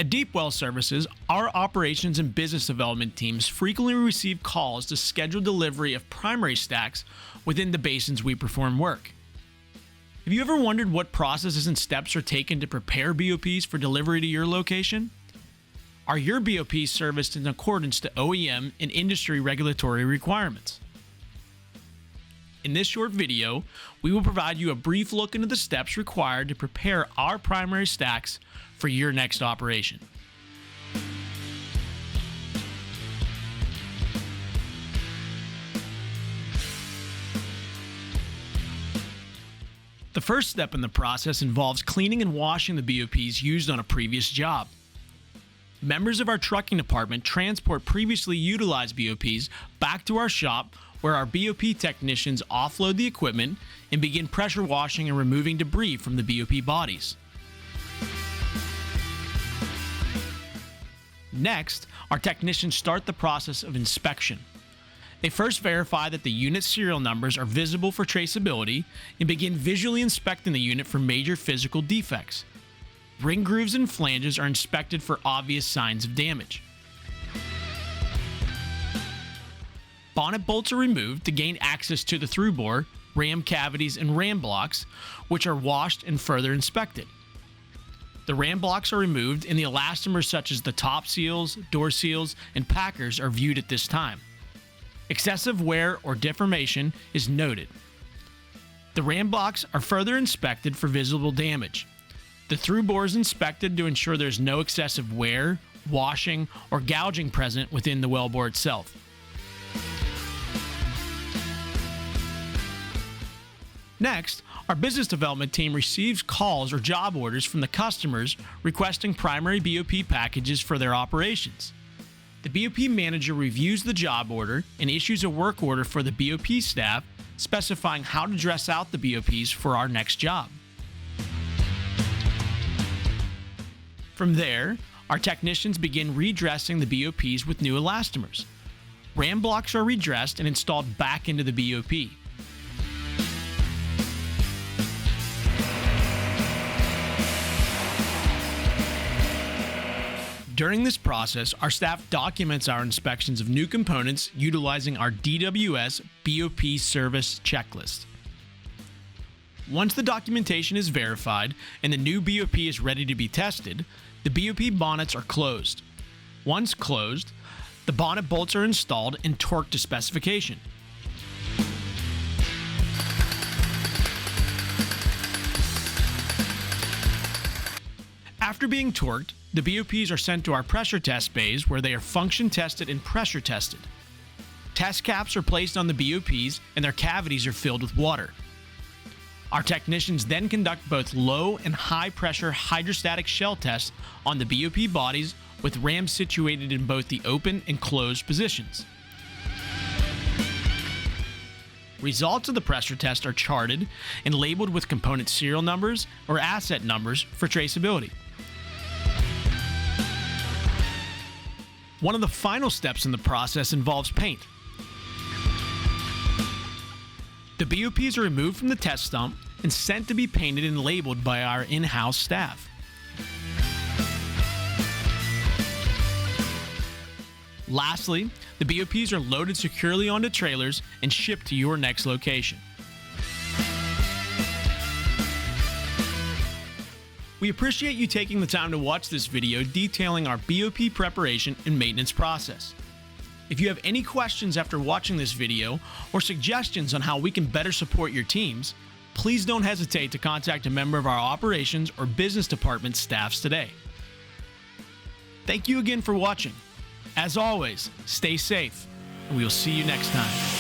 At Deep Well Services, our operations and business development teams frequently receive calls to schedule delivery of primary stacks within the basins we perform work. Have you ever wondered what processes and steps are taken to prepare BOPs for delivery to your location? Are your BOPs serviced in accordance to OEM and industry regulatory requirements? In this short video, we will provide you a brief look into the steps required to prepare our primary stacks for your next operation. The first step in the process involves cleaning and washing the BOPs used on a previous job. Members of our trucking department transport previously utilized BOPs back to our shop, where our BOP technicians offload the equipment and begin pressure washing and removing debris from the BOP bodies. Next, our technicians start the process of inspection. They first verify that the unit serial numbers are visible for traceability and begin visually inspecting the unit for major physical defects. Ring grooves and flanges are inspected for obvious signs of damage. Bonnet bolts are removed to gain access to the through bore, ram cavities, and ram blocks, which are washed and further inspected. The ram blocks are removed and the elastomers such as the top seals, door seals, and packers are viewed at this time. Excessive wear or deformation is noted. The ram blocks are further inspected for visible damage. The through bore is inspected to ensure there's no excessive wear, washing, or gouging present within the wellbore itself. Next, our business development team receives calls or job orders from the customers requesting primary BOP packages for their operations. The BOP manager reviews the job order and issues a work order for the BOP staff specifying how to dress out the BOPs for our next job. From there, our technicians begin redressing the BOPs with new elastomers. Ram blocks are redressed and installed back into the BOP. During this process, our staff documents our inspections of new components utilizing our DWS BOP service checklist. Once the documentation is verified and the new BOP is ready to be tested, the BOP bonnets are closed. Once closed, the bonnet bolts are installed and torqued to specification. After being torqued, the BOPs are sent to our pressure test bays where they are function tested and pressure tested. Test caps are placed on the BOPs and their cavities are filled with water. Our technicians then conduct both low and high pressure hydrostatic shell tests on the BOP bodies with rams situated in both the open and closed positions. Results of the pressure test are charted and labeled with component serial numbers or asset numbers for traceability. One of the final steps in the process involves paint. The BOPs are removed from the test stump and sent to be painted and labeled by our in-house staff. Lastly, the BOPs are loaded securely onto trailers and shipped to your next location. We appreciate you taking the time to watch this video detailing our BOP preparation and maintenance process. If you have any questions after watching this video or suggestions on how we can better support your teams, please don't hesitate to contact a member of our operations or business department staffs today. Thank you again for watching. As always, stay safe, and we will see you next time.